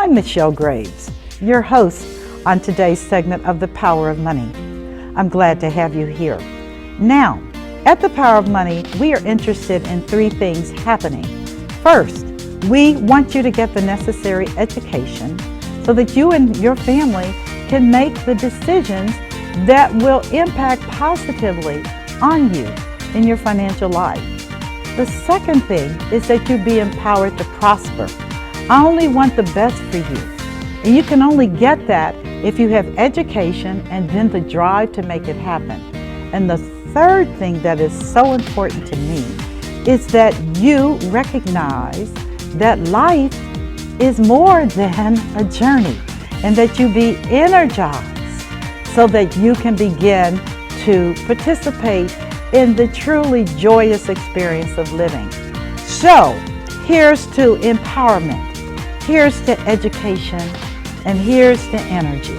I'm Michelle Graves, your host on today's segment of The Power of Money. I'm glad to have you here. Now, at The Power of Money, we are interested in three things happening. First, we want you to get the necessary education so that you and your family can make the decisions that will impact positively on you in your financial life. The second thing is that you be empowered to prosper. I only want the best for you. And you can only get that if you have education and then the drive to make it happen. And the third thing that is so important to me is that you recognize that life is more than a journey and that you be energized so that you can begin to participate in the truly joyous experience of living. So, here's to empowerment, here's to education, and here's to energy.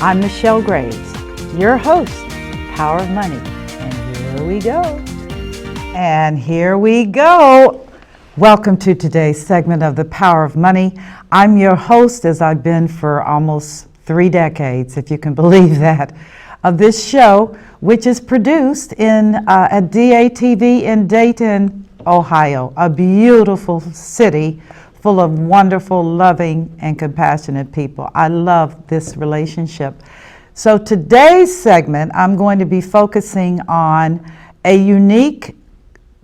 I'm Michelle Graves, your host, Power of Money, and here we go. And here we go. Welcome to today's segment of The Power of Money. I'm your host, as I've been for almost 3 decades, if you can believe that, of this show, which is produced at DATV in Dayton, Ohio, a beautiful city full of wonderful, loving, and compassionate people. I love this relationship. So today's segment, I'm going to be focusing on a unique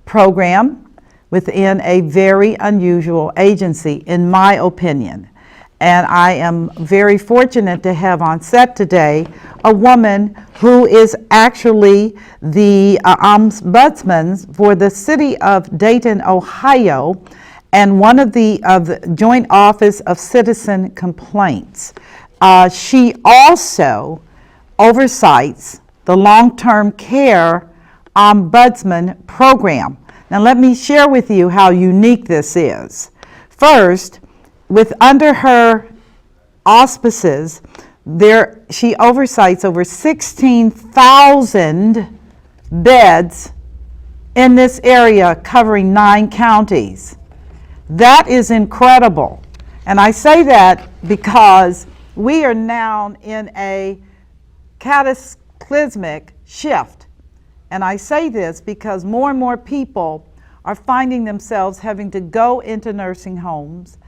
program within a very unusual agency, in my opinion. And I am very fortunate to have on set today a woman who is actually the Ombudsman for the city of Dayton, Ohio, and one of the Joint Office of Citizen Complaints. She also oversees the long-term care Ombudsman program. Now let me share with you how unique this is. First, under her auspices, she oversees over 16,000 beds in this area covering 9 counties. That is incredible. And I say that because we are now in a cataclysmic shift. And I say this because more and more people are finding themselves having to go into nursing homes,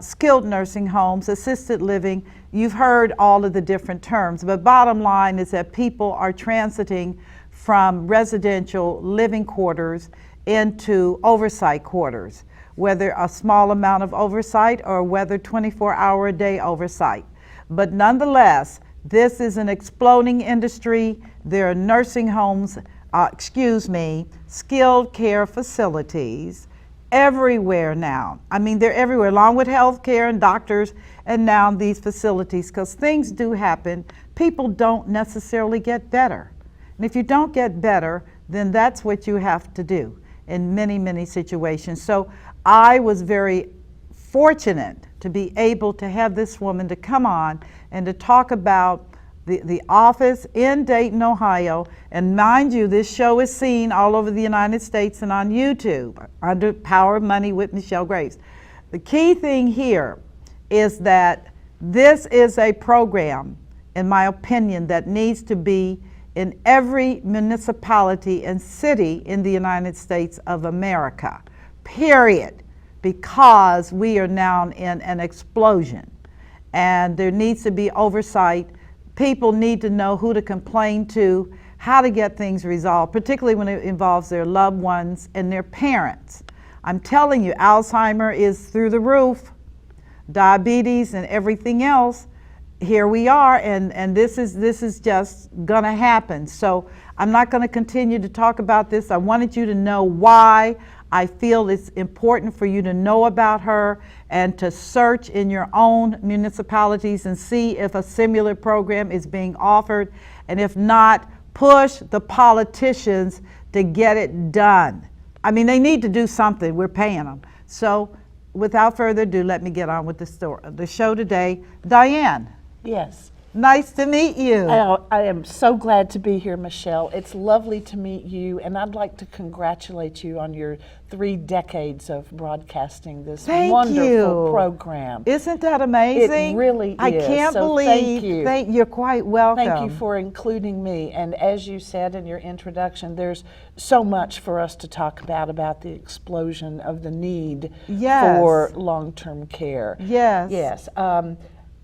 skilled nursing homes, assisted living. You've heard all of the different terms, but bottom line is that people are transiting from residential living quarters into oversight quarters, whether a small amount of oversight or whether 24-hour-a-day oversight. But nonetheless, this is an exploding industry. There are nursing homes, skilled care facilities everywhere now. I mean, they're everywhere, along with healthcare and doctors, and now these facilities, because things do happen. People don't necessarily get better. And if you don't get better, then that's what you have to do in many, many situations. So I was very fortunate to be able to have this woman to come on and to talk about the office in Dayton, Ohio. And mind you, this show is seen all over the United States and on YouTube under Power of Money with Michelle Graves. The key thing here is that this is a program, in my opinion, that needs to be in every municipality and city in the United States of America, period, because we are now in an explosion and there needs to be oversight. People need to know who to complain to, how to get things resolved, particularly when it involves their loved ones and their parents. I'm telling you, Alzheimer is through the roof, diabetes and everything else. Here we are, and this is just gonna happen. So I'm not gonna continue to talk about this. I wanted you to know why I feel it's important for you to know about her and to search in your own municipalities and see if a similar program is being offered. And if not, push the politicians to get it done. I mean, they need to do something. We're paying them. So without further ado, let me get on with the show today. Diane. Yes. Nice to meet you. I am so glad to be here, Michelle. It's lovely to meet you, and I'd like to congratulate you on your 3 decades of broadcasting this wonderful program. Isn't that amazing? It really is. I can't believe. Thank you. You're quite welcome. Thank you for including me. And as you said in your introduction, there's so much for us to talk about the explosion of the need for long-term care. Yes. Yes.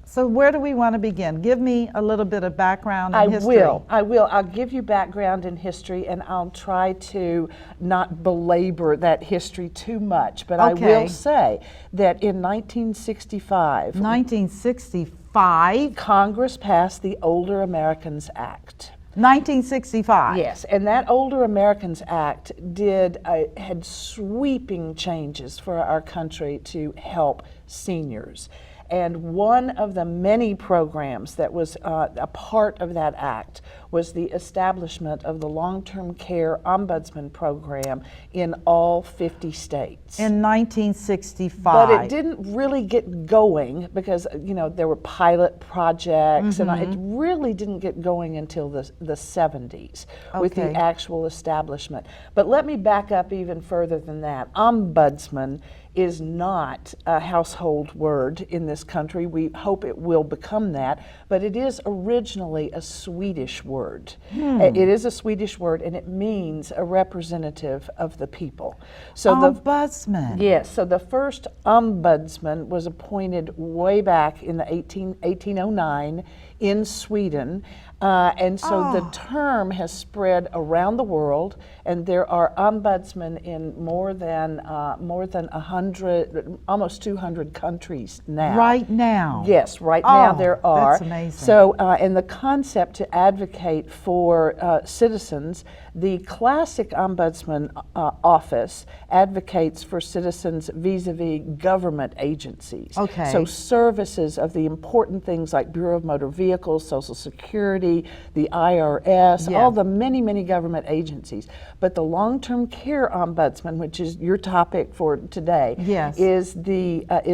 So where do we want to begin? Give me a little bit of background and history. I will. I'll give you background and history, and I'll try to not belabor that history too much. But I will say that in 1965, Congress passed the Older Americans Act. 1965. Yes, and that Older Americans Act had sweeping changes for our country to help seniors. And one of the many programs that was a part of that act was the establishment of the long-term care ombudsman program in all 50 states. In 1965. But it didn't really get going because, you know, there were pilot projects, and it really didn't get going until the 70s with the actual establishment. But let me back up even further than that. Ombudsman is not a household word in this country. We hope it will become that, but it is originally a Swedish word. It is a Swedish word, and it means a representative of the people. So Ombudsman. Yes, so the first ombudsman was appointed way back in the 1809 in Sweden. And so the term has spread around the world, and there are ombudsmen in more than 100, almost 200 countries now. Right now? Yes, right now there are. That's amazing. So, and the concept to advocate for citizens, the classic Ombudsman Office advocates for citizens vis-a-vis government agencies. Okay. So services of the important things like Bureau of Motor Vehicles, Social Security, the IRS, all the many, many government agencies. But the long-term care ombudsman, which is your topic for today, is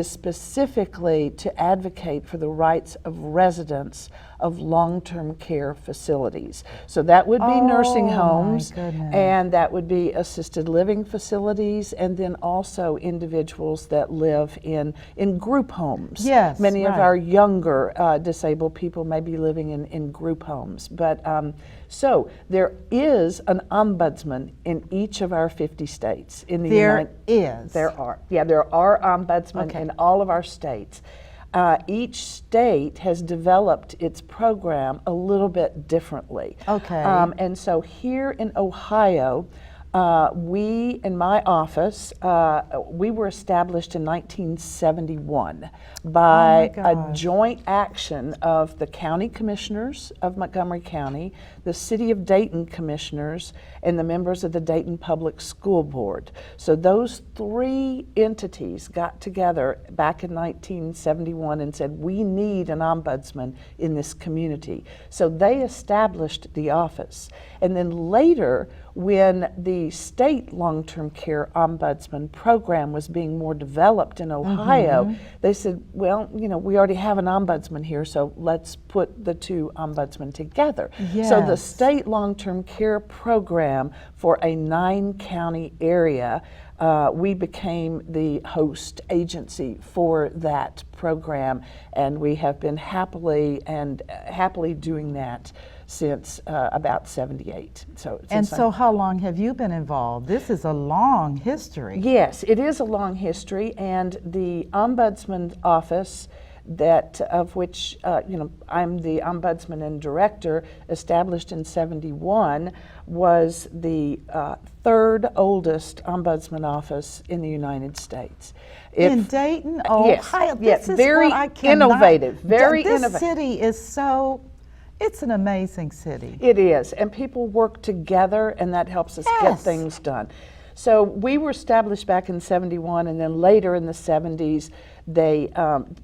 specifically to advocate for the rights of residents of long-term care facilities. So that would be nursing homes, and that would be assisted living facilities, and then also individuals that live in group homes. Yes, many of our younger disabled people may be living in group homes. But so there is an ombudsman in each of our 50 states. In the There is. There are. Yeah, there are ombudsmen in all of our states. Each state has developed its program a little bit differently. Okay. And so here in Ohio, we, in my office, we were established in 1971 by a joint action of the county commissioners of Montgomery County, the City of Dayton commissioners, and the members of the Dayton Public School Board. So those 3 entities got together back in 1971 and said, we need an ombudsman in this community. So they established the office. And then later, when the state long-term care ombudsman program was being more developed in Ohio, they said, well, you know, we already have an ombudsman here, so let's put the 2 ombudsmen together. So the state long-term care program for a 9-county area, we became the host agency for that program, and we have been happily doing that since about 78. So how long have you been involved? This is a long history. Yes, it is a long history, and the Ombudsman Office, of which I'm the ombudsman and director, established in 71, was the 3rd oldest ombudsman office in the United States. In Dayton, Ohio. Yes, this very is what I cannot, innovative. Very this innovative. City is so. It's an amazing city. It is, and people work together, and that helps us get things done. So we were established back in 71, and then later in the 70s, they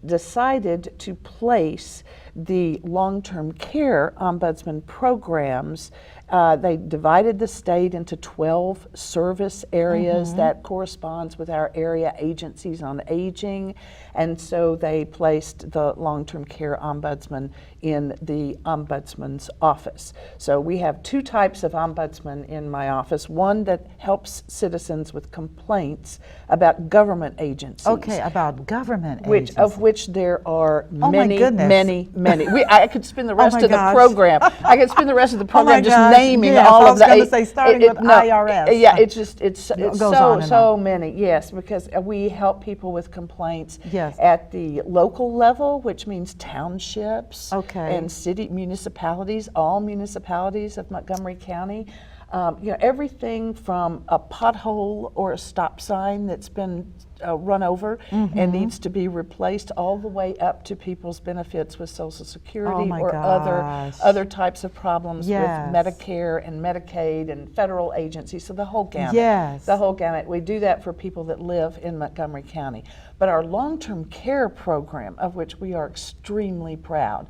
decided to place the long-term care ombudsman programs They divided the state into 12 service areas that corresponds with our area agencies on aging, and so they placed the long-term care ombudsman in the Ombudsman's office. So we have two types of ombudsman in my office. One that helps citizens with complaints about government agencies. Okay, about government agencies. Of which there are many. I could spend the rest of the program. I could spend the rest of the program just naming all of the. I was going to say starting with IRS. Yeah, it's so many. Yes, because we help people with complaints at the local level, which means townships. And city municipalities, all municipalities of Montgomery County. Everything from a pothole or a stop sign that's been run over and needs to be replaced, all the way up to people's benefits with Social Security or other types of problems with Medicare and Medicaid and federal agencies. So the whole gamut. The whole gamut. We do that for people that live in Montgomery County. But our long-term care program, of which we are extremely proud,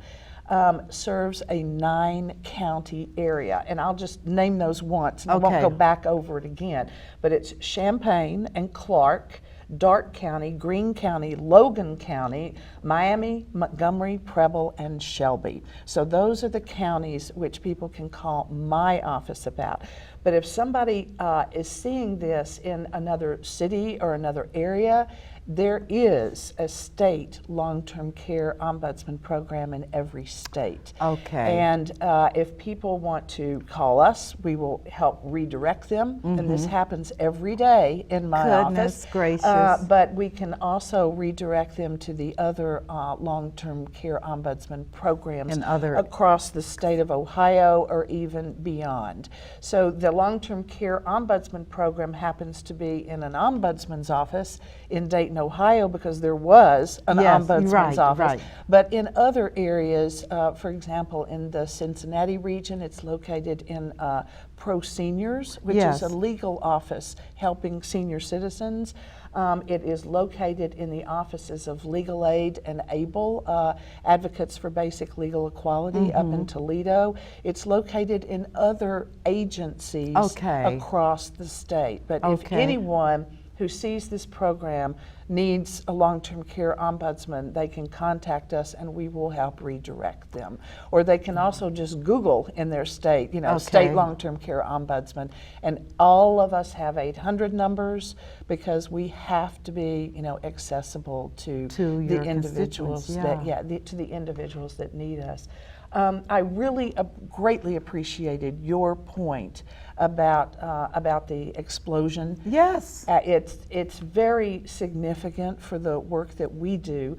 serves a 9-county area, and I'll just name those once, and I won't go back over it again, but it's Champaign and Clark, Darke County, Greene County, Logan County, Miami, Montgomery, Preble, and Shelby. So those are the counties which people can call my office about. But if somebody is seeing this in another city or another area, there is a state long-term care ombudsman program in every state. And if people want to call us, we will help redirect them. And this happens every day in my office. Gracious. But we can also redirect them to the other long-term care ombudsman programs across the state of Ohio or even beyond. So the long-term care ombudsman program happens to be in an ombudsman's office in Dayton, Ohio, because there was an ombudsman's office. But in other areas, for example, in the Cincinnati region, it's located in Pro Seniors, which is a legal office helping senior citizens. It is located in the offices of Legal Aid and ABLE, Advocates for Basic Legal Equality, up in Toledo. It's located in other agencies across the state. But if anyone who sees this program needs a long-term care ombudsman, they can contact us and we will help redirect them. Or they can also just Google in their state, state long-term care ombudsman. And all of us have 800 numbers because we have to be, accessible to the individuals to the individuals that need us. I really greatly appreciated your point about the explosion. Yes. It's very significant for the work that we do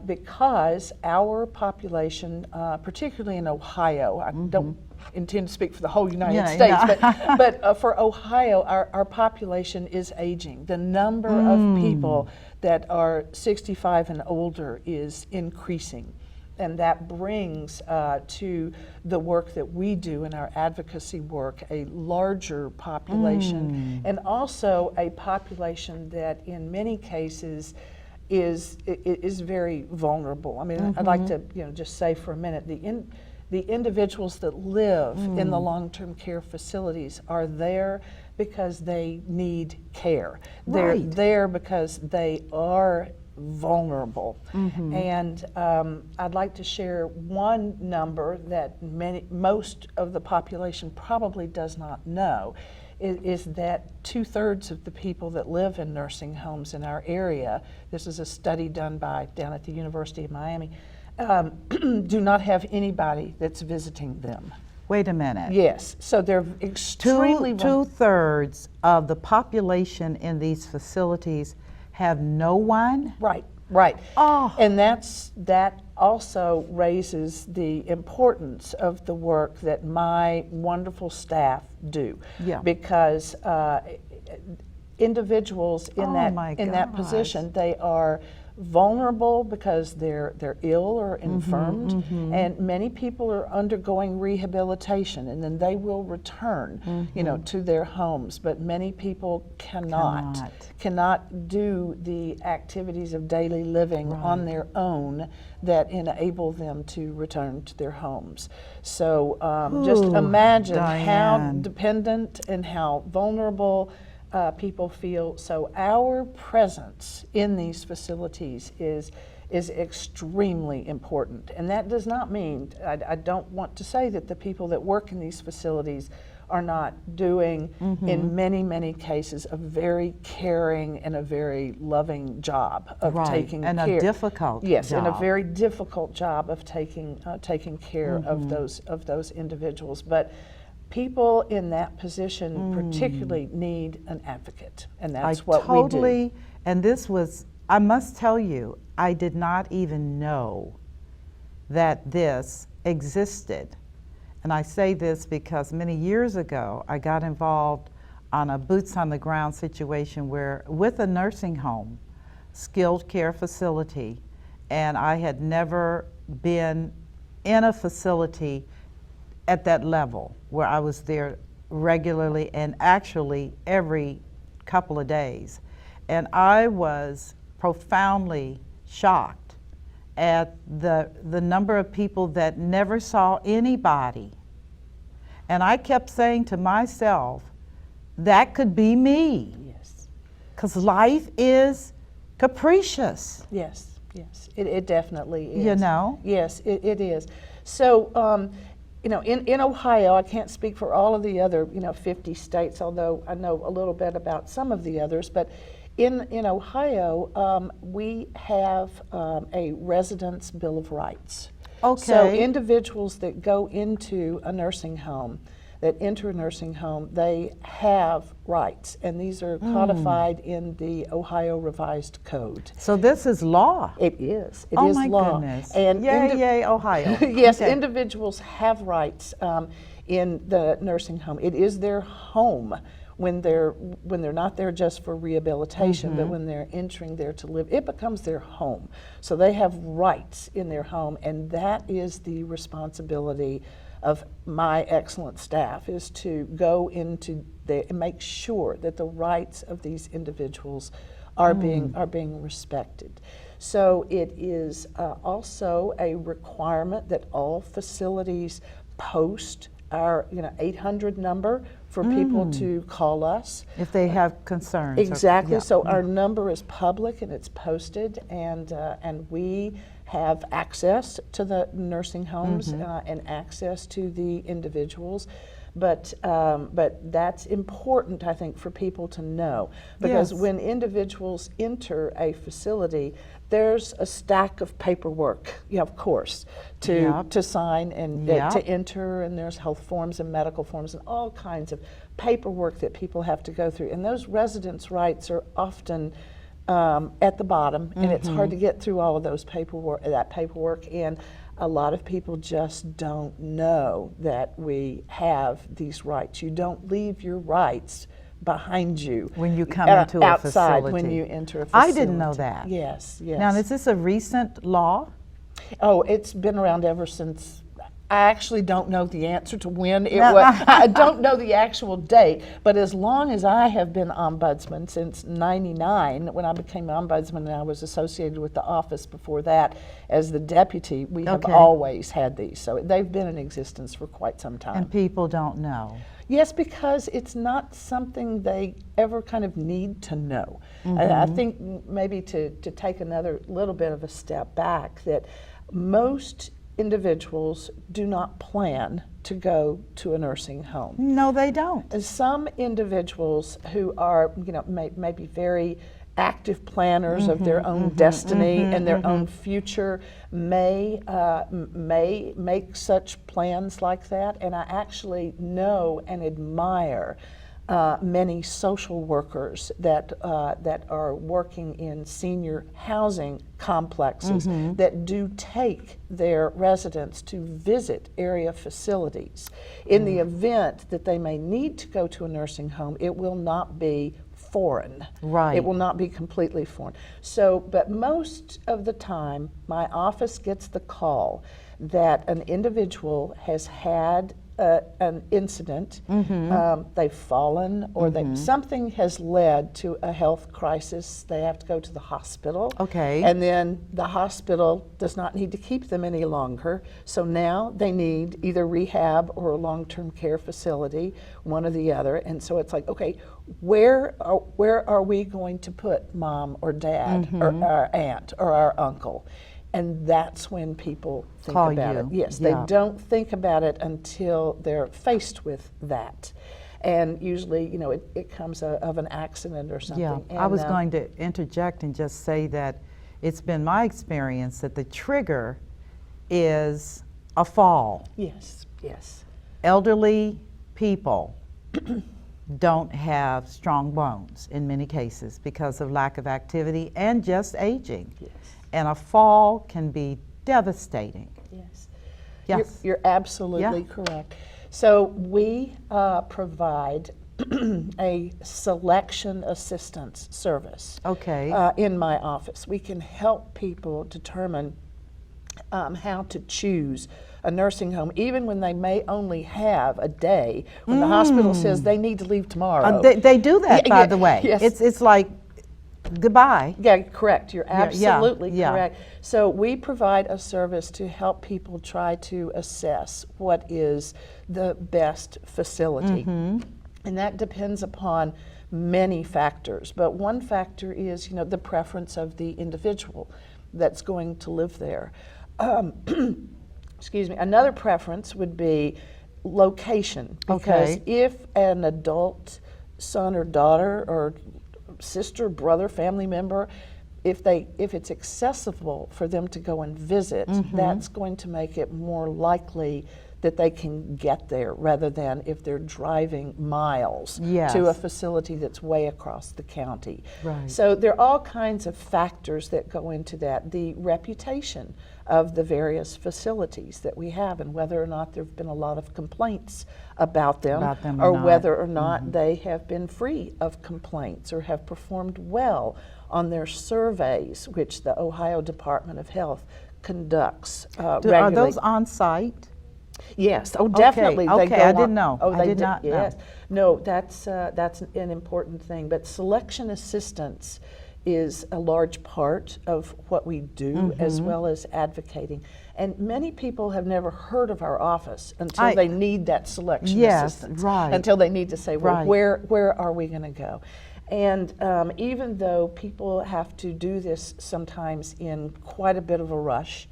because our population, particularly in Ohio, I don't intend to speak for the whole United States, but for Ohio, our population is aging. The number of people that are 65 and older is increasing. And that brings to the work that we do in our advocacy work a larger population, and also a population that in many cases is very vulnerable. I mean, I'd like to just say for a minute, the individuals that live in the long-term care facilities are there because they need care. They're there because they are vulnerable. And I'd like to share one number that most of the population probably does not know, is that 2/3 of the people that live in nursing homes in our area, this is a study done down at the University of Miami, do not have anybody that's visiting them. Wait a minute. Yes, so they're extremely vulnerable. 2/3 of the population in these facilities have no one? Right. Oh. And that also raises the importance of the work that my wonderful staff do. Because individuals in that position, they are vulnerable because they're ill or infirmed, and many people are undergoing rehabilitation, and then they will return, to their homes. But many people cannot do the activities of daily living on their own that enable them to return to their homes. So just imagine how dependent and how vulnerable people feel. So our presence in these facilities is extremely important. And that does not mean, I don't want to say that the people that work in these facilities are not doing, in many, many cases, a very caring and a very loving job of taking care. And a difficult job. And a very difficult job of taking care of those individuals. But people in that position particularly need an advocate, and that's what we do. And this was, I must tell you, I did not even know that this existed. And I say this because many years ago, I got involved on a boots on the ground situation with a nursing home, skilled care facility, and I had never been in a facility at that level where I was there regularly and actually every couple of days. And I was profoundly shocked at the number of people that never saw anybody. And I kept saying to myself, that could be me. Yes. Because life is capricious. Yes, it definitely is. You know? Yes, it is. So, in Ohio, I can't speak for all of the other, 50 states, although I know a little bit about some of the others, but in Ohio, we have a residence bill of rights. Okay. So individuals that go into a nursing home, that enter a nursing home, they have rights, and these are codified in the Ohio Revised Code. So this is law. It is. It oh is my law. Goodness. And yay, Ohio. Yes, okay. Individuals have rights in the nursing home. It is their home when they're not there just for rehabilitation, but when they're entering there to live, it becomes their home. So they have rights in their home, and that is the responsibility of my excellent staff, is to go into there and make sure that the rights of these individuals are being respected. So it is also a requirement that all facilities post our 800 number for people to call us if they have concerns. Exactly. So our number is public and it's posted, and we have access to the nursing homes and access to the individuals. But that's important, I think, for people to know, because when individuals enter a facility, there's a stack of paperwork, of course, to sign and to enter, and there's health forms and medical forms and all kinds of paperwork that people have to go through. And those residence rights are often at the bottom, and it's hard to get through all of those paperwork, and a lot of people just don't know that we have these rights. You don't leave your rights behind you when you come into a outside facility. When you enter a facility. I didn't know that. Yes. Now, is this a recent law? Oh, it's been around ever since. I actually don't know the answer to when it was. I don't know the actual date, but as long as I have been ombudsman, since '99, when I became ombudsman, and I was associated with the office before that as the deputy, we have always had these. So they've been in existence for quite some time. And people don't know. Yes, because it's not something they ever kind of need to know. I think maybe to take another little bit of a step back, that most individuals do not plan to go to a nursing home. No, they don't. And some individuals who are, maybe very active planners of their own destiny and their own future may make such plans like that. And I actually know and admire many social workers that are working in senior housing complexes that do take their residents to visit area facilities. In the event that they may need to go to a nursing home, it will not be foreign. Right. It will not be completely foreign. So, but most of the time, my office gets the call that an individual has had an incident, they've fallen, or something has led to a health crisis. They have to go to the hospital. Okay. And then the hospital does not need to keep them any longer. So now they need either rehab or a long-term care facility, one or the other. And so it's like, okay, where are we going to put mom or dad or our aunt or our uncle? And that's when people think Call about you. it. Yes, Yeah. they don't think about it until they're faced with that. And usually, you know, it comes of an accident or something. Yeah, And, I was going to interject and just say that it's been my experience that the trigger is a fall. Yes, yes. Elderly people don't have strong bones in many cases because of lack of activity and just aging. Yes. And a fall can be devastating. Yes. Yes. You're absolutely correct. So we provide a selection assistance service. Okay. In my office. We can help people determine how to choose a nursing home, even when they may only have a day, when the hospital says they need to leave tomorrow. They do that, by the way. Yes. It's like, goodbye. Yeah, correct. You're absolutely yeah. correct. So we provide a service to help people try to assess what is the best facility. And that depends upon many factors. But one factor is, you know, the preference of the individual that's going to live there. Excuse me. Another preference would be location. Because if an adult son or daughter or sister, brother, family member, if it's accessible for them to go and visit, that's going to make it more likely that they can get there rather than if they're driving miles to a facility that's way across the county. Right. So there are all kinds of factors that go into that. The reputation of the various facilities that we have and whether or not there have been a lot of complaints about them or whether or not they have been free of complaints or have performed well on their surveys, which the Ohio Department of Health conducts regularly. Are those on site? Yes. Oh, definitely. Okay. They go I didn't know. Oh, I did not know. Yes. No, that's an important thing. But selection assistance is a large part of what we do, as well as advocating. And many people have never heard of our office until they need that selection assistance. Right. Until they need to say, well, where are we going to go? And even though people have to do this sometimes in quite a bit of a rush,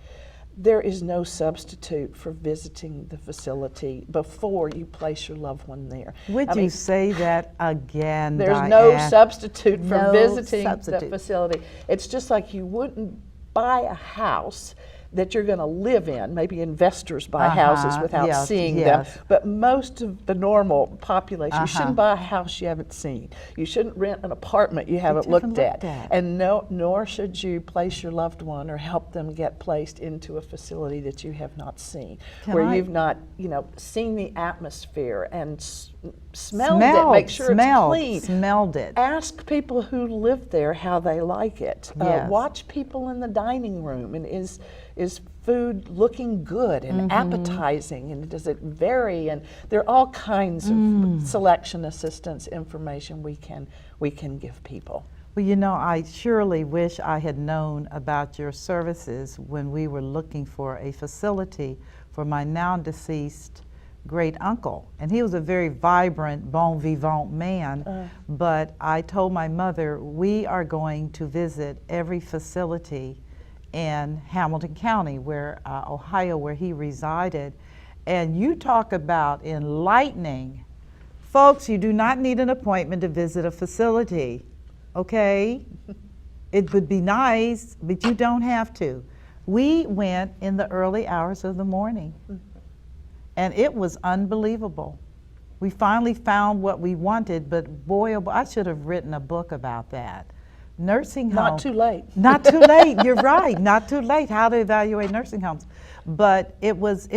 there is no substitute for visiting the facility before you place your loved one there. Would you say that again, There's Diane? no substitute for No visiting substitute. the facility. It's just like you wouldn't buy a house that you're going to live in. Maybe investors buy houses without seeing them, but most of the normal population, you shouldn't buy a house you haven't seen. You shouldn't rent an apartment you haven't looked at. And nor should you place your loved one or help them get placed into a facility that you have not seen, you've not, you know, seen the atmosphere and smelled it, make sure it's clean. Smelled it. Ask people who live there how they like it. Yes. Watch people in the dining room, and is food looking good and appetizing, and does it vary? And there are all kinds of selection assistance information we can give people. Well, you know, I surely wish I had known about your services when we were looking for a facility for my now deceased great uncle. And he was a very vibrant, bon vivant man. But I told my mother, we are going to visit every facility in Hamilton County, Ohio, where he resided. And you talk about enlightening. Folks, you do not need an appointment to visit a facility, okay? It would be nice, but you don't have to. We went in the early hours of the morning, and it was unbelievable. We finally found what we wanted, but boy, oh boy, I should have written a book about that. Nursing home. Not too late. Not too late. You're right. Not too late. How to evaluate nursing homes, but it was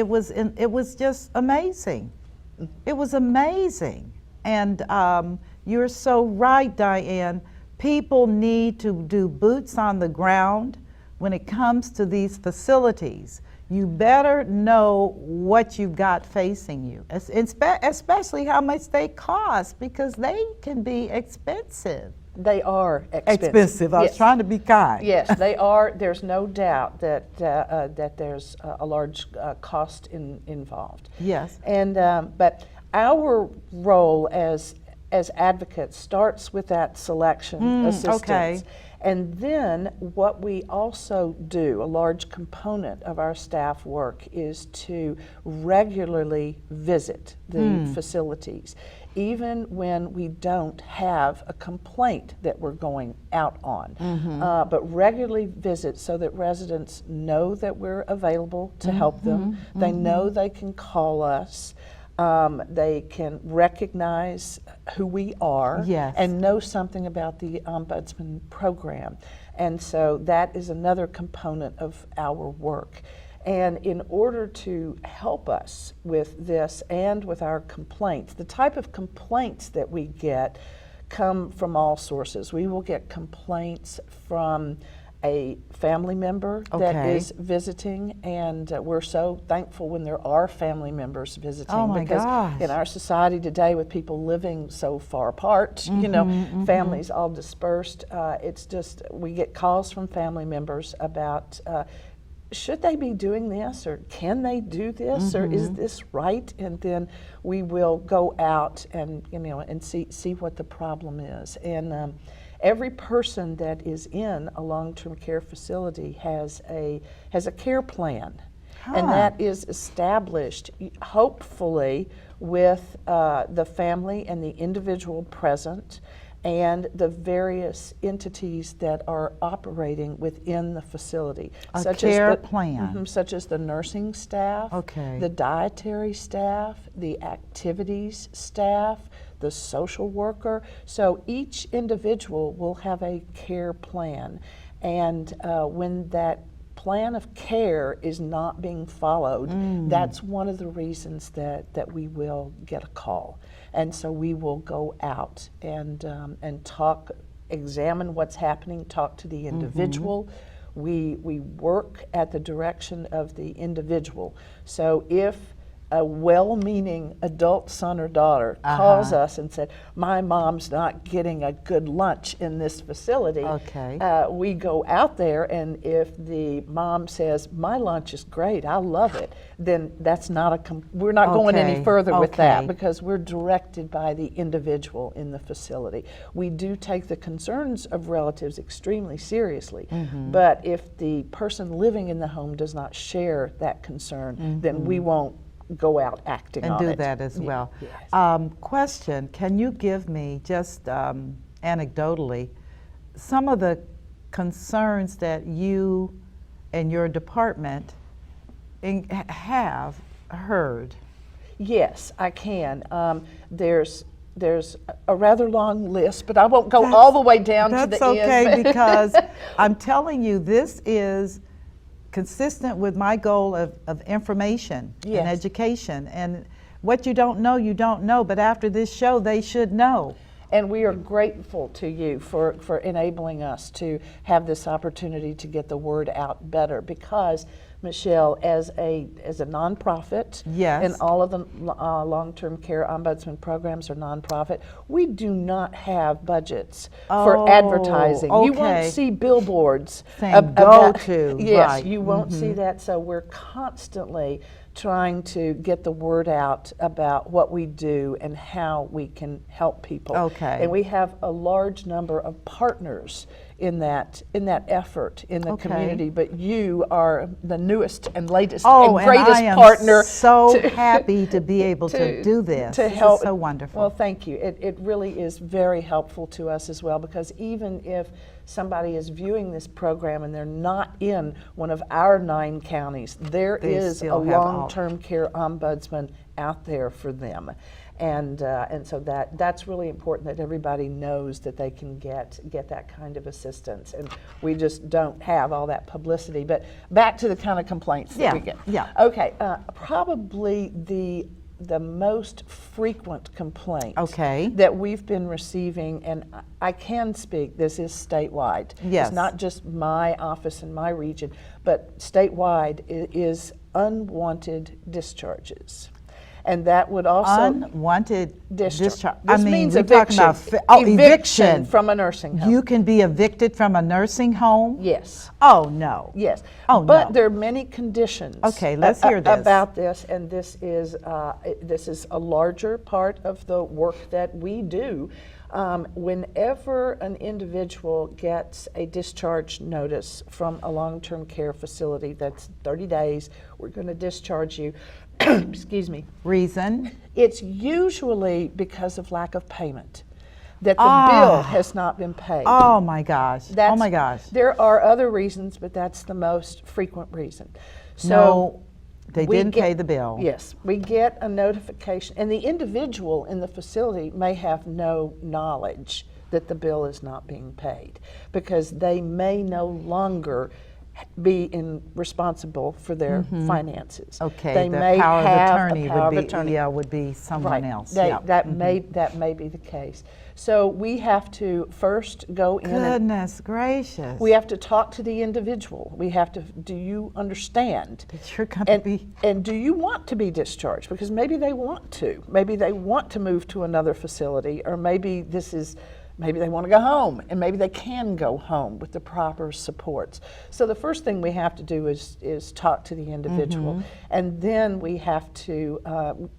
just amazing. It was amazing, and you're so right, Diane. People need to do boots on the ground when it comes to these facilities. You better know what you've got facing you, especially how much they cost, because they can be expensive. They are Expensive. I was trying to be kind. Yes, they are. There's no doubt that that there's a large cost involved. Yes. And but our role as advocates starts with that selection assistance. Okay. And then what we also do, a large component of our staff work, is to regularly visit the facilities, even when we don't have a complaint that we're going out on, but regularly visit so that residents know that we're available to help them. They know they can call us. They can recognize who we are and know something about the Ombudsman program. And so that is another component of our work. And in order to help us with this and with our complaints, the type of complaints that we get come from all sources. We will get complaints from a family member that is visiting, and we're so thankful when there are family members visiting, because in our society today, with people living so far apart, you know, families all dispersed, it's just, we get calls from family members about should they be doing this, or can they do this, or is this right? And then we will go out and, you know, and see what the problem is. And every person that is in a long-term care facility has a care plan, and that is established, hopefully, with the family and the individual present, and the various entities that are operating within the facility. A care plan. Such as the nursing staff, the dietary staff, the activities staff, the social worker. So each individual will have a care plan, and when that plan of care is not being followed, that's one of the reasons that we will get a call. And so we will go out and talk, examine what's happening, talk to the individual. We work at the direction of the individual. So if a well-meaning adult son or daughter calls us and said, my mom's not getting a good lunch in this facility, we go out there, and if the mom says, my lunch is great, I love it, then that's not we're not going any further with that, because we're directed by the individual in the facility. We do take the concerns of relatives extremely seriously, but if the person living in the home does not share that concern, then we won't go out acting on it. And do that as well. Yes. Question, can you give me, just anecdotally, some of the concerns that you and your department have heard? Yes, I can. There's a rather long list, but I won't go all the way down to the end. That's okay, because I'm telling you, this is consistent with my goal of information and education. And what you don't know, but after this show, they should know. And we are grateful to you for enabling us to have this opportunity to get the word out better, because Michelle, as a nonprofit, and all of the long-term care ombudsman programs are nonprofit, we do not have budgets for advertising. You won't see billboards go to. Yes, you won't see that. So we're constantly trying to get the word out about what we do and how we can help people. And we have a large number of partners in that effort in the community, but you are the newest and latest and greatest partner. I'm so happy to be able to do this. To help. This is so wonderful. Well, thank you. It really is very helpful to us as well, because even if somebody is viewing this program and they're not in one of our 9 counties, there is a long-term care ombudsman out there for them. And so that's really important, that everybody knows that they can get that kind of assistance. And we just don't have all that publicity. But back to the kind of complaints that we get. Yeah. Okay, probably the most frequent complaint that we've been receiving, and I can speak, this is statewide. Yes. It's not just my office in my region, but statewide is unwanted discharges. And that would also unwanted discharge. This means eviction. Talking about eviction from a nursing home. You can be evicted from a nursing home? Yes. Oh no. Yes. Oh but no. there are many conditions. Okay, let's hear this. About this, and this is a larger part of the work that we do. Whenever an individual gets a discharge notice from a long-term care facility, that's 30 days, we're going to discharge you. Excuse me. Reason? It's usually because of lack of payment, that the bill has not been paid. Oh my gosh. Oh my gosh. There are other reasons, but that's the most frequent reason. So no, they didn't pay the bill. Yes, we get a notification, and the individual in the facility may have no knowledge that the bill is not being paid, because they may no longer be responsible for their finances. Okay, they the may power have of attorney would be someone else. That may be the case. So we have to first go in. Goodness gracious. We have to talk to the individual. We have to. Do you understand? That you're going to be. And do you want to be discharged? Because maybe they want to. Maybe they want to move to another facility, or maybe maybe they want to go home, and maybe they can go home with the proper supports. So the first thing we have to do is talk to the individual, and then we have to,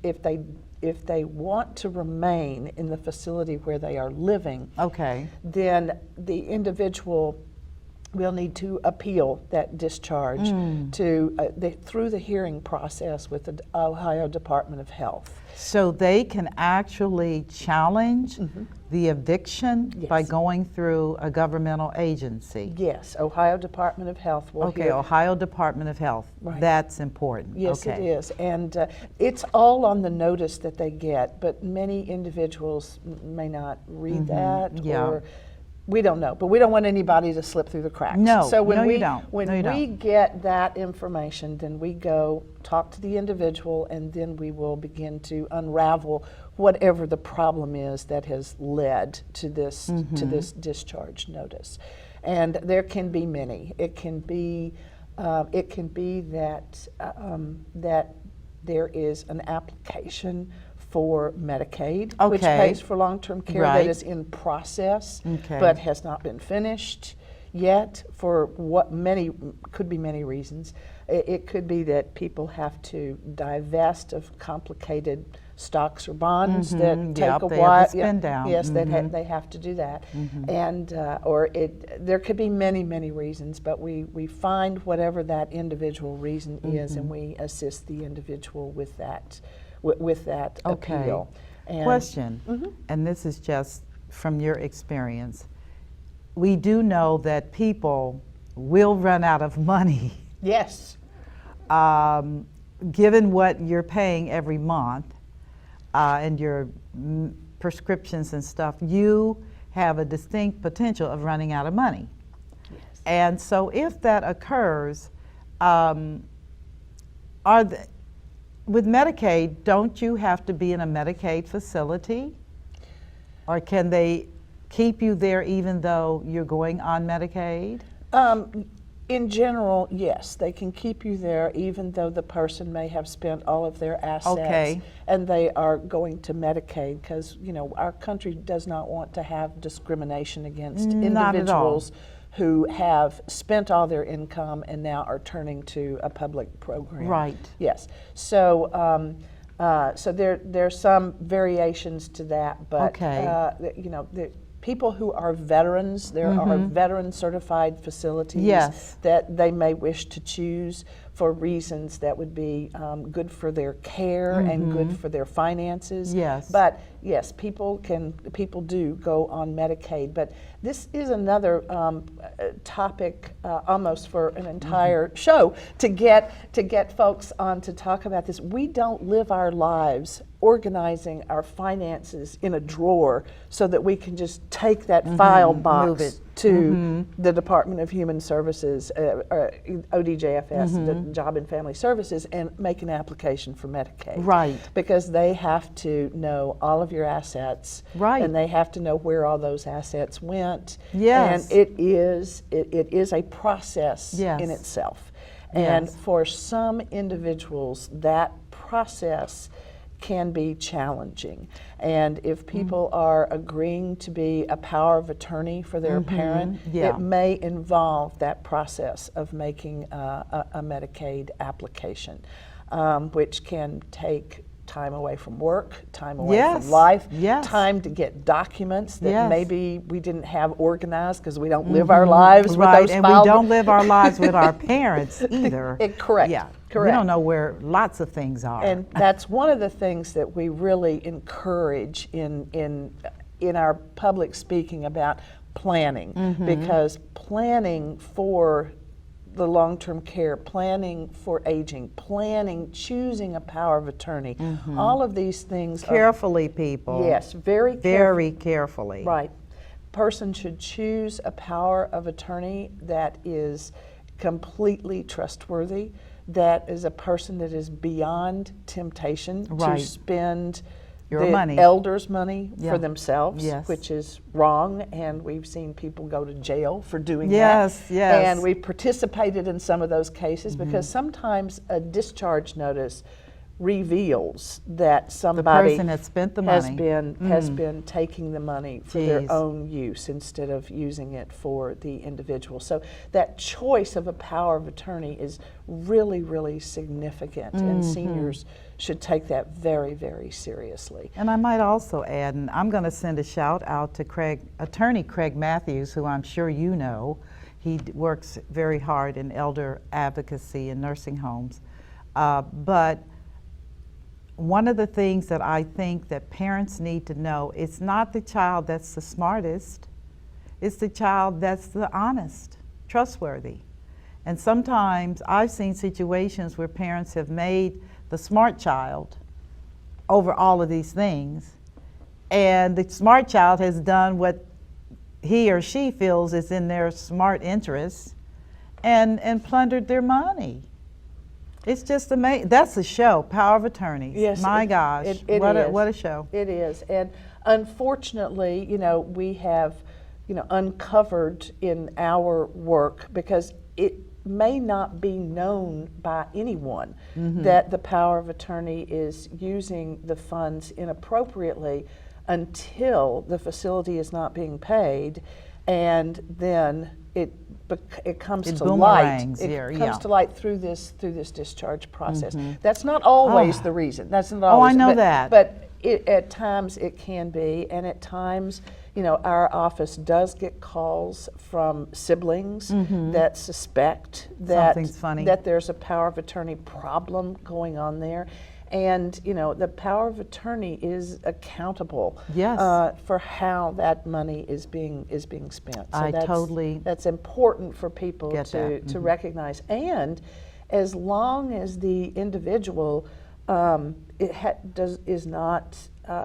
if they want to remain in the facility where they are living, then the individual will need to appeal that discharge through the hearing process with the Ohio Department of Health. So they can actually challenge the eviction by going through a governmental agency? Yes, Ohio Department of Health will hear. Ohio Department of Health. Right. That's important. Yes, it is. And it's all on the notice that they get, but many individuals may not read that, or we don't know, but we don't want anybody to slip through the cracks. No, so when we don't. Get that information, then we go talk to the individual, and then we will begin to unravel whatever the problem is that has led to this discharge notice. And there can be many. It can be that that there is an application for Medicaid, which pays for long-term care, that is in process, but has not been finished yet, for what could be many reasons. It could be that people have to divest of complicated stocks or bonds that take a while. Have to spend down. Yes, they have to do that, and there could be many reasons, but we find whatever that individual reason is, and we assist the individual with that. Appeal. And question, and this is just from your experience. We do know that people will run out of money. Yes. Given what you're paying every month and your prescriptions and stuff, you have a distinct potential of running out of money. Yes. And so if that occurs, with Medicaid, don't you have to be in a Medicaid facility? Or can they keep you there even though you're going on Medicaid? In general, yes, they can keep you there even though the person may have spent all of their assets and they are going to Medicaid, because our country does not want to have discrimination against individuals who have spent all their income and now are turning to a public program. Right. Yes. So there's some variations to that, but the people who are veterans, there are veteran certified facilities that they may wish to choose for reasons that would be good for their care and good for their finances. Yes. But yes, people do go on Medicaid. But this is another topic almost for an entire show to get folks on to talk about this. We don't live our lives organizing our finances in a drawer so that we can just take that file box to the Department of Human Services, ODJFS, the Job and Family Services, and make an application for Medicaid. Right. Because they have to know all of your assets. Right. And they have to know where all those assets went. Yes. And it is a process in itself. And for some individuals, that process can be challenging. And if people are agreeing to be a power of attorney for their parent, it may involve that process of making a Medicaid application, which can take time away from work, time away from life, time to get documents that maybe we didn't have organized because we don't live our lives with those and we don't live our lives with our parents either. Correct. Yeah. Correct. We don't know where lots of things are. And that's one of the things that we really encourage in our public speaking about planning, because planning for the long-term care, planning for aging, choosing a power of attorney, all of these things carefully, people. Yes, very carefully. Right. Person should choose a power of attorney that is completely trustworthy, that is a person that is beyond temptation to spend your money, elders' money for themselves, which is wrong, and we've seen people go to jail for doing that. Yes. And we've participated in some of those cases because sometimes a discharge notice reveals that somebody the person has spent the money has been taking the money for their own use instead of using it for the individual. So that choice of a power of attorney is really, really significant, and seniors should take that very, very seriously. And I might also add, and I'm going to send a shout out to Attorney Craig Matthews, who I'm sure you know. He works very hard in elder advocacy in nursing homes. But one of the things that I think that parents need to know, it's not the child that's the smartest, it's the child that's the honest, trustworthy. And sometimes I've seen situations where parents have made the smart child over all of these things, and the smart child has done what he or she feels is in their smart interests and plundered their money. It's just amazing. That's a show, Power of Attorneys. Yes, my gosh, what a show. It is, and unfortunately, we have, uncovered in our work, because it may not be known by anyone that the power of attorney is using the funds inappropriately until the facility is not being paid, and then it comes to light. It comes to light through this discharge process. That's not always the reason. That's not always. I know that. But at times it can be, and at times, our office does get calls from siblings that suspect that there's a power of attorney problem going on there. And the power of attorney is accountable for how that money is being spent. So that's important for people to recognize. And as long as the individual is not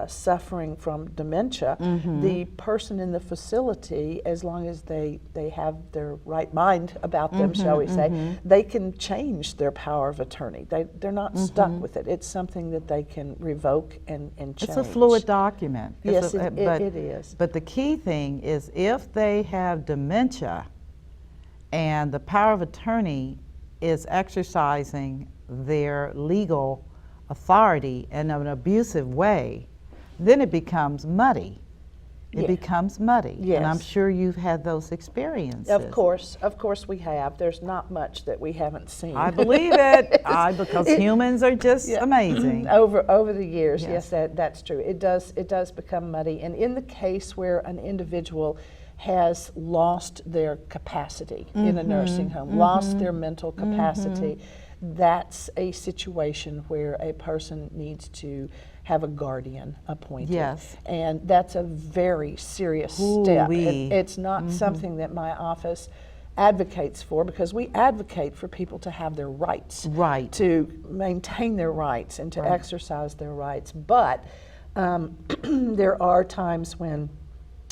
suffering from dementia, the person in the facility, as long as they have their right mind about them, shall we say, they can change their power of attorney. They're not stuck with it. It's something that they can revoke and change. It's a fluid document. Yes, it is. But the key thing is, if they have dementia and the power of attorney is exercising their legal authority in an abusive way, then it becomes muddy. It becomes muddy. Yes. And I'm sure you've had those experiences. Of course we have. There's not much that we haven't seen. I believe it. Because humans are just amazing. Over the years, yes, that's true. It does become muddy. And in the case where an individual has lost their capacity in a nursing home, lost their mental capacity, that's a situation where a person needs to have a guardian appointed. Yes. And that's a very serious step. Ooh-wee. It's not something that my office advocates for, because we advocate for people to have their rights, Right. to maintain their rights and to Right. exercise their rights. But there are times when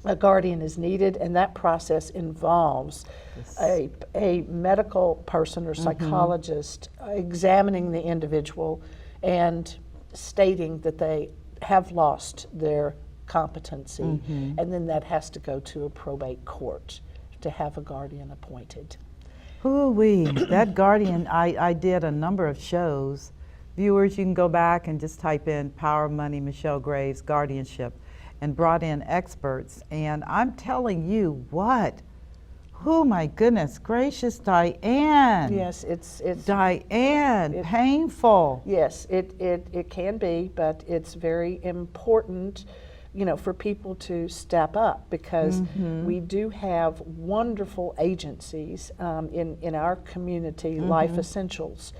a guardian is needed, and that process involves a medical person or psychologist examining the individual and stating that they have lost their competency, and then that has to go to a probate court to have a guardian appointed. Ooh-wee, that guardian, I did a number of shows. Viewers, you can go back and just type in Power of Money, Michelle Graves, Guardianship, and brought in experts. And I'm telling you what, oh my goodness gracious, Diane. Yes, it's Diane, painful. Yes, it can be, but it's very important, for people to step up, because we do have wonderful agencies in our community. Life Essentials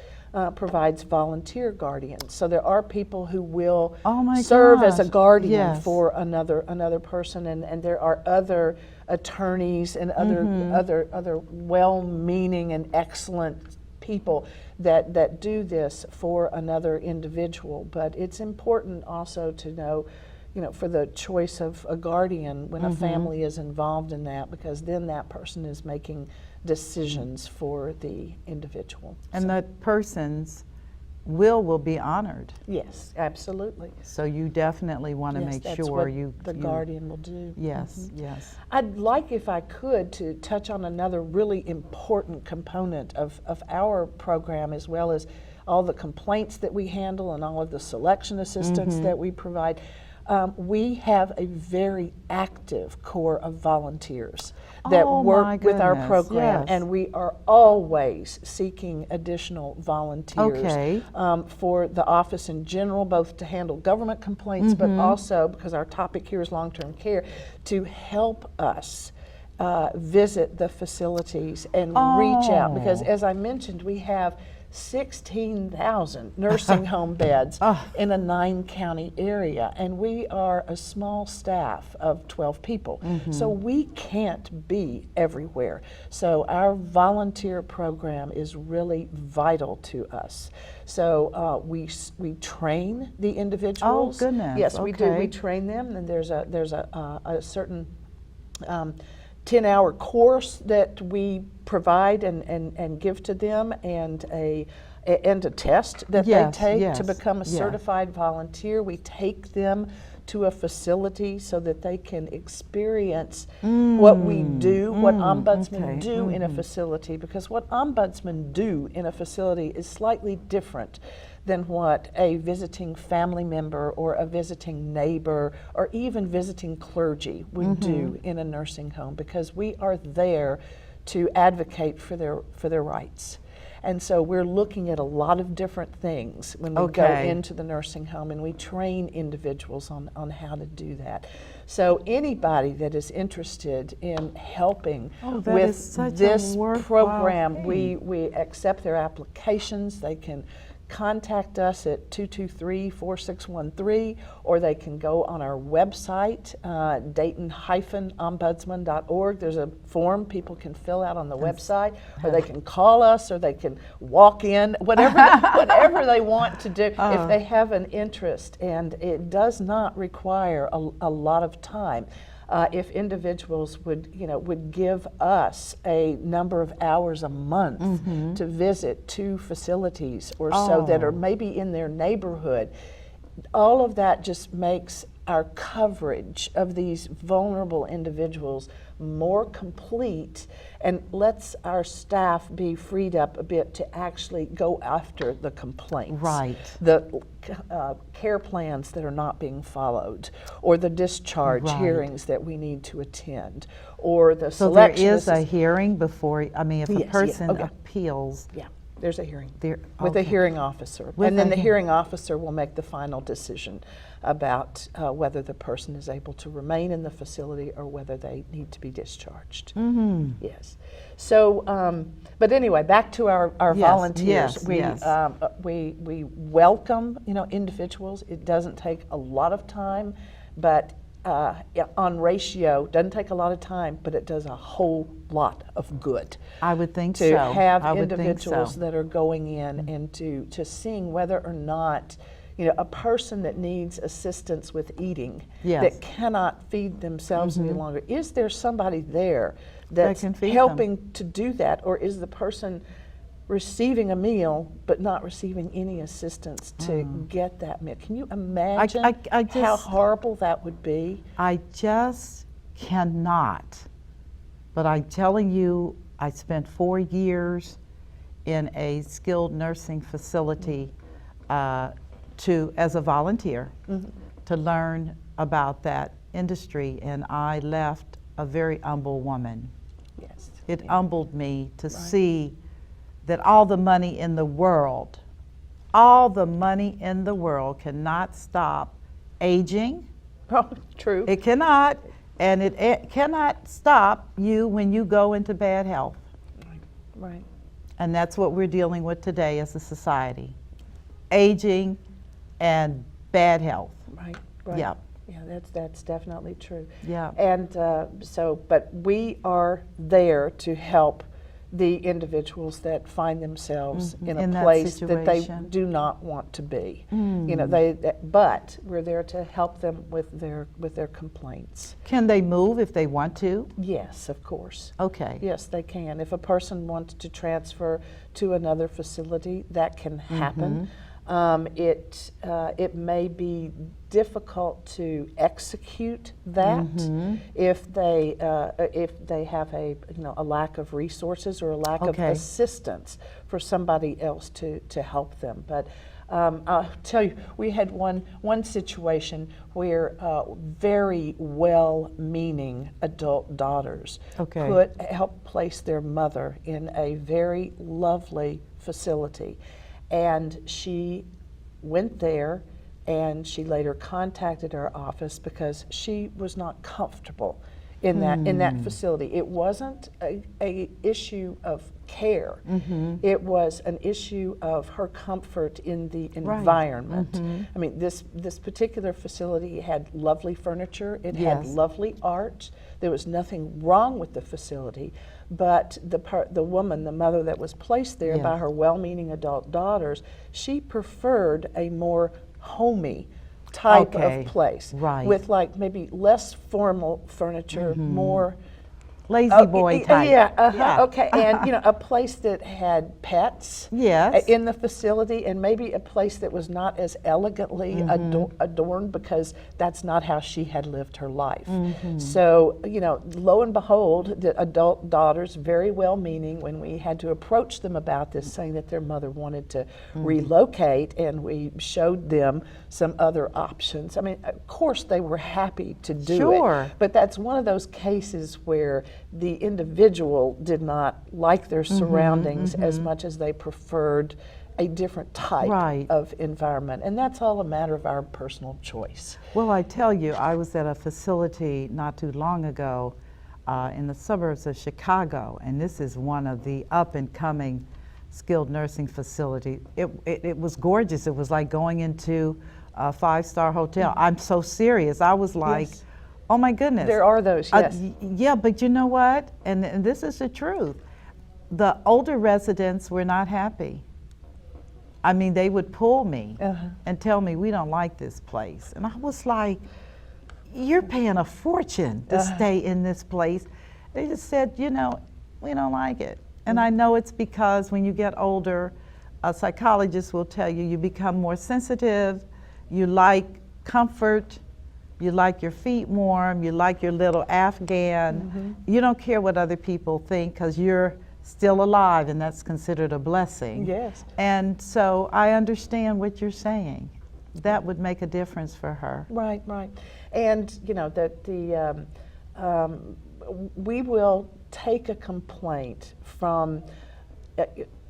provides volunteer guardians, so there are people who will serve as a guardian for another person, and there are other attorneys and other well-meaning and excellent people that do this for another individual. But it's important also to know, for the choice of a guardian when a family is involved in that, because then that person is making decisions for the individual. And that person's will be honored. Yes, absolutely. So you definitely want to make that's sure what the guardian will do. Yes, yes. I'd like, if I could, to touch on another really important component of our program, as well as all the complaints that we handle and all of the selection assistance that we provide. We have a very active core of volunteers that work with our program, and we are always seeking additional volunteers for the office in general, both to handle government complaints, but also, because our topic here is long-term care, to help us visit the facilities and reach out, because as I mentioned, we have 16,000 nursing home beds in a 9-county area, and we are a small staff of 12 people, so we can't be everywhere. So our volunteer program is really vital to us. So we train the individuals. Oh goodness! Yes, we do. We train them, and there's a certain 10-hour course that we provide and give to them, and a test that they take to become a certified volunteer. We take them to a facility so that they can experience what we do, what ombudsmen do in a facility, because what ombudsmen do in a facility is slightly different than what a visiting family member or a visiting neighbor or even visiting clergy would do in a nursing home, because we are there to advocate for their rights. And so we're looking at a lot of different things when we go into the nursing home, and we train individuals on how to do that. So anybody that is interested in helping with this program, we accept their applications. They can contact us at 223-4613, or they can go on our website, Dayton-ombudsman.org. There's a form people can fill out on the website, or they can call us, or they can walk in, whatever they want to do if they have an interest. And it does not require a lot of time. If individuals would give us a number of hours a month to visit 2 facilities or so that are maybe in their neighborhood, all of that just makes our coverage of these vulnerable individuals more complete, and lets our staff be freed up a bit to actually go after the complaints. Right. The care plans that are not being followed, or the discharge hearings that we need to attend, or the selection. So there is a hearing before, if a person appeals. Yeah. There's a hearing There, with a okay. hearing officer. With And then a the hea- hearing officer will make the final decision about whether the person is able to remain in the facility or whether they need to be discharged. Mm-hmm. Yes. So, but anyway, back to our Yes, volunteers. yes, we, yes. we welcome, individuals. It doesn't take a lot of time, but yeah, on ratio, doesn't take a lot of time, but it does a whole lot of good. I would think To so. have I would think individuals so. that are going in and to seeing whether or not, a person that needs assistance with eating, Yes. that cannot feed themselves any longer, is there somebody there that's can feed them. helping to do that, or is the person receiving a meal but not receiving any assistance to get that meal? Can you imagine I how just- horrible that would be? I just cannot. But I'm telling you, I spent 4 years in a skilled nursing facility as a volunteer to learn about that industry, and I left a very humble woman. Yes. It Yeah. humbled me to see that all the money in the world, all the money in the world cannot stop aging. Oh, true. It cannot, and it cannot stop you when you go into bad health. Right. And that's what we're dealing with today as a society. Aging and bad health. Right. Right. Yeah. Yeah, that's definitely true. Yeah. And but we are there to help the individuals that find themselves in In a that place that they situation. do not want to be. But we're there to help them with their complaints. Can they move if they want to? Yes, of course. Okay. Yes, they can. If a person wants to transfer to another facility, that can happen. It may be difficult to execute that if they have a lack of resources or a lack of Okay. assistance for somebody else to help them. But I'll tell you, we had one situation where very well-meaning adult daughters Okay. helped place their mother in a very lovely facility. And she went there, and she later contacted our office because she was not comfortable in that facility. It wasn't a issue of care. It was an issue of her comfort in the environment. I mean, this particular facility had lovely furniture. It had Yes. lovely art. There was nothing wrong with the facility, but the woman, the mother that was placed there by Yes. her well-meaning adult daughters, she preferred a more homey type Okay, of place, right. with like maybe less formal furniture, more Lazy boy type. Yeah, okay, and a place that had pets Yes. in the facility, and maybe a place that was not as elegantly adorned, because that's not how she had lived her life. So, lo and behold, the adult daughters, very well-meaning, when we had to approach them about this, saying that their mother wanted to relocate, and we showed them some other options. I mean, of course they were happy to do Sure. it, but that's one of those cases where the individual did not like their surroundings as much as they preferred a different type Right. of environment. And that's all a matter of our personal choice. Well, I tell you, I was at a facility not too long ago in the suburbs of Chicago, and this is one of the up-and-coming skilled nursing facilities. It was gorgeous. It was like going into a 5-star hotel. I'm so serious. I was like, Yes. oh my goodness. There are those, yes. Yeah, but you know what? And this is the truth. The older residents were not happy. I mean, they would pull me and tell me, we don't like this place. And I was like, you're paying a fortune to stay in this place. They just said, we don't like it. And I know it's because when you get older, a psychologist will tell you, you become more sensitive, you like comfort, you like your feet warm, you like your little Afghan. You don't care what other people think because you're still alive, and that's considered a blessing. Yes. And so I understand what you're saying. That would make a difference for her. Right, right. And, we will take a complaint from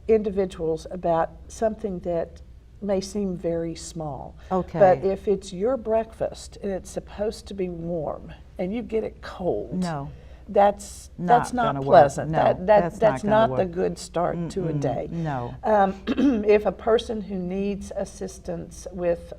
individuals about something that may seem very small. Okay. But if it's your breakfast and it's supposed to be warm and you get it cold, No. that's not gonna pleasant. work. No, that's That's not not gonna the good start to a day. No. If a person who needs assistance with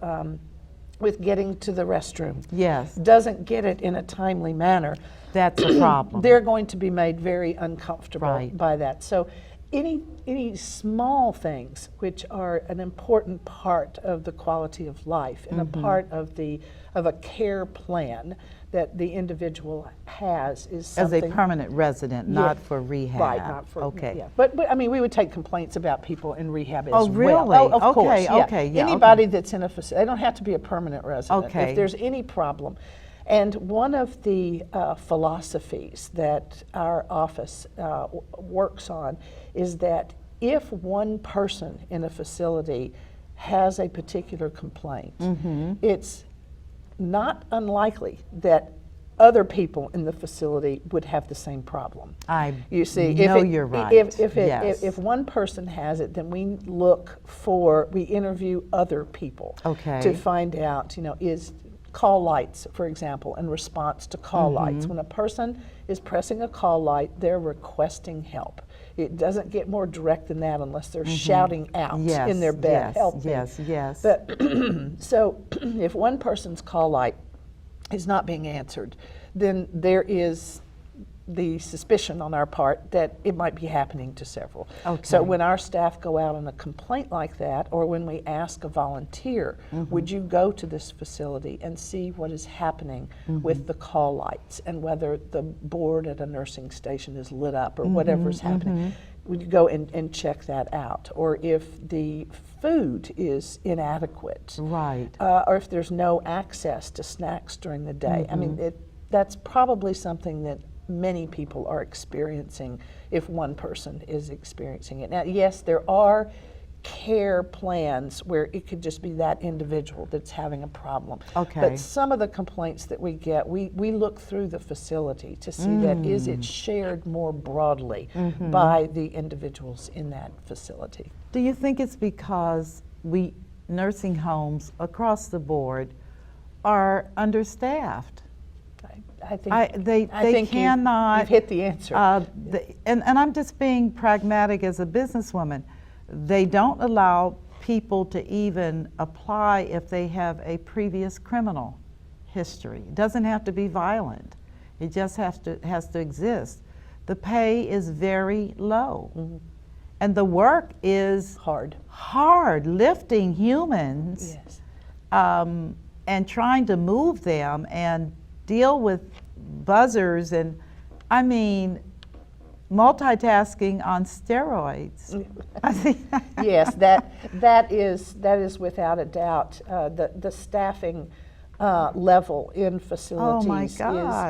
getting to the restroom Yes. doesn't get it in a timely manner, That's a problem. they're going to be made very uncomfortable Right. by that. So any small things which are an important part of the quality of life and a part of a care plan that the individual has is As something. a permanent resident, not for rehab. Right, not for, Okay. yeah. But I mean, we would take complaints about people in rehab as Oh, well. really? Oh, of Okay, course, yeah. okay, yeah, Anybody that's in a facility, they don't have to be a permanent resident. Okay. If there's any problem. And one of the philosophies that our office works on is that if one person in a facility has a particular complaint, it's not unlikely that other people in the facility would have the same problem. You see, you're right. Yes. If one person has it, then we interview other people Okay. to find out, is call lights, for example, in response to call lights. When a person is pressing a call light, they're requesting help. It doesn't get more direct than that unless they're shouting out Yes, in their bed, yes, help me. yes. But so if one person's call light is not being answered, then there is the suspicion on our part that it might be happening to several. Okay. So when our staff go out on a complaint like that, or when we ask a volunteer, would you go to this facility and see what is happening with the call lights and whether the board at a nursing station is lit up or whatever's happening? Would you go and check that out? Or if the food is inadequate, Right. or if there's no access to snacks during the day. I mean, that's probably something that many people are experiencing if one person is experiencing it. Now, yes, there are care plans where it could just be that individual that's having a problem. Okay. But some of the complaints that we get, we look through the facility to see that is it shared more broadly by the individuals in that facility. Do you think it's because nursing homes across the board are understaffed? I think They think cannot. you've hit the answer. And I'm just being pragmatic as a businesswoman. They don't allow people to even apply if they have a previous criminal history. It doesn't have to be violent. It just has to exist. The pay is very low. And the work is hard, lifting humans Yes. And trying to move them and deal with buzzers and, I mean, multitasking on steroids. Yes, that is without a doubt the staffing level in facilities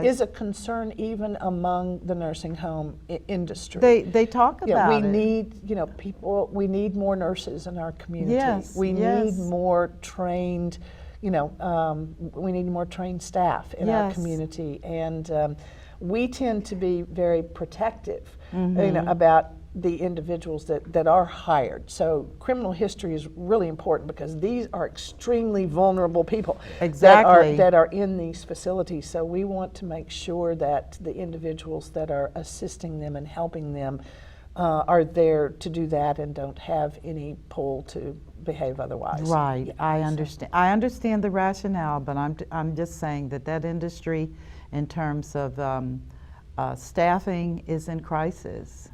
is a concern even among the nursing home industry. They talk about we it. need people. We need more nurses in our community. Yes, we yes. need more trained. We need more trained staff in our community, and we tend to be very protective, about the individuals that are hired. So criminal history is really important because these are extremely vulnerable people that are in these facilities. So we want to make sure that the individuals that are assisting them and helping them are there to do that and don't have any pull to behave otherwise. Right, I understand. I understand the rationale, but I'm just saying that industry, in terms of staffing, is in crisis,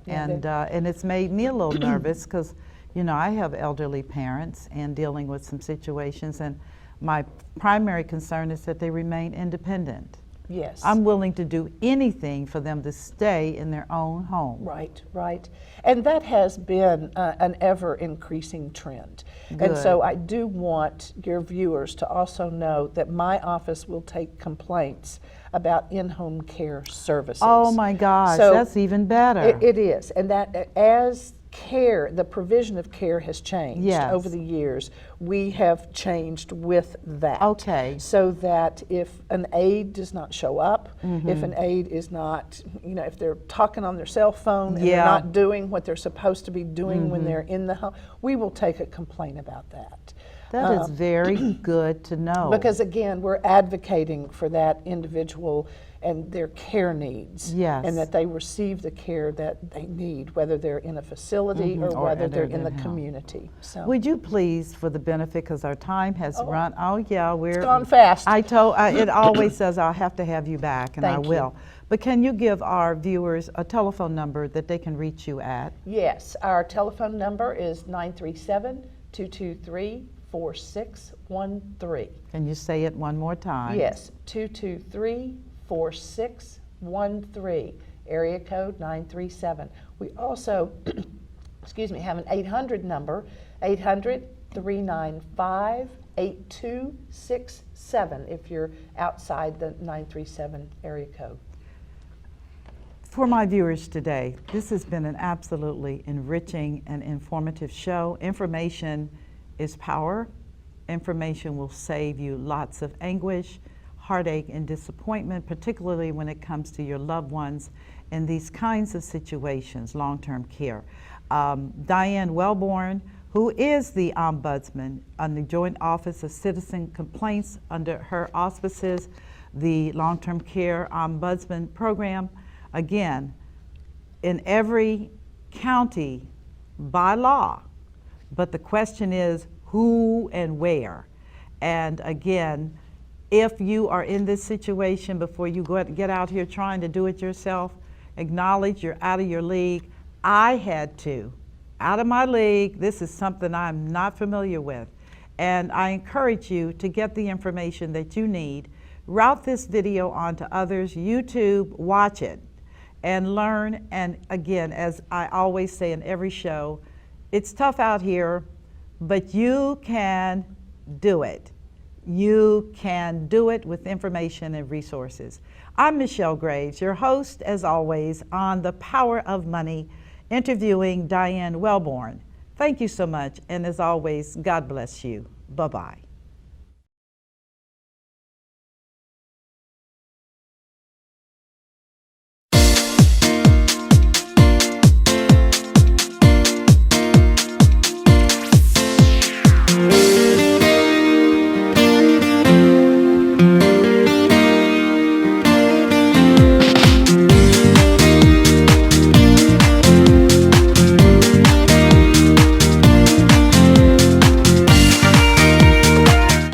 and it's made me a little nervous because, I have elderly parents and dealing with some situations, and my primary concern is that they remain independent. Yes. I'm willing to do anything for them to stay in their own home. Right. And that has been an ever increasing trend. Good. And so I do want your viewers to also know that my office will take complaints about in-home care services. Oh my gosh, So that's even better. It is. And that as care, the provision of care has changed Yes. over the years. We have changed with that. Okay. So that if an aide does not show up, Mm-hmm. if an aide is not, if they're talking on their cell phone and they're Yeah. not doing what they're supposed to be doing when Mm-hmm. they're in the home, we will take a complaint about that. That is very good to know. Because again, we're advocating for that individual and their care needs. Yes. And that they receive the care that they need, whether they're in a facility or whether they're in the community. So Would you please, for the benefit, because our time has run. Oh yeah, we're gone fast. It always says I'll have to have you back, and I Thank you. will. But can you give our viewers a telephone number that they can reach you at? Yes, our telephone number is 937-223-4613. Can you say it one more time? Yes, 223-4613, area code 937. We also, have an 800 number, 800-395-8267 if you're outside the 937 area code. For my viewers today, this has been an absolutely enriching and informative show. Information is power. Information will save you lots of anguish, heartache, and disappointment, particularly when it comes to your loved ones in these kinds of situations, long-term care. Diane Welborne, who is the Ombudsman on the Joint Office of Citizen Complaints under her auspices, the Long-Term Care Ombudsman Program. Again, in every county by law, but the question is who and where. And again, if you are in this situation, before you get out here trying to do it yourself, acknowledge you're out of your league. I had to, out of my league. This is something I'm not familiar with. And I encourage you to get the information that you need. Route this video on to others. YouTube, watch it and learn. And again, as I always say in every show, it's tough out here, but you can do it. You can do it with information and resources. I'm Michelle Graves, your host, as always, on The Power of Money, interviewing Diane Welborne. Thank you so much, and as always, God bless you. Bye-bye.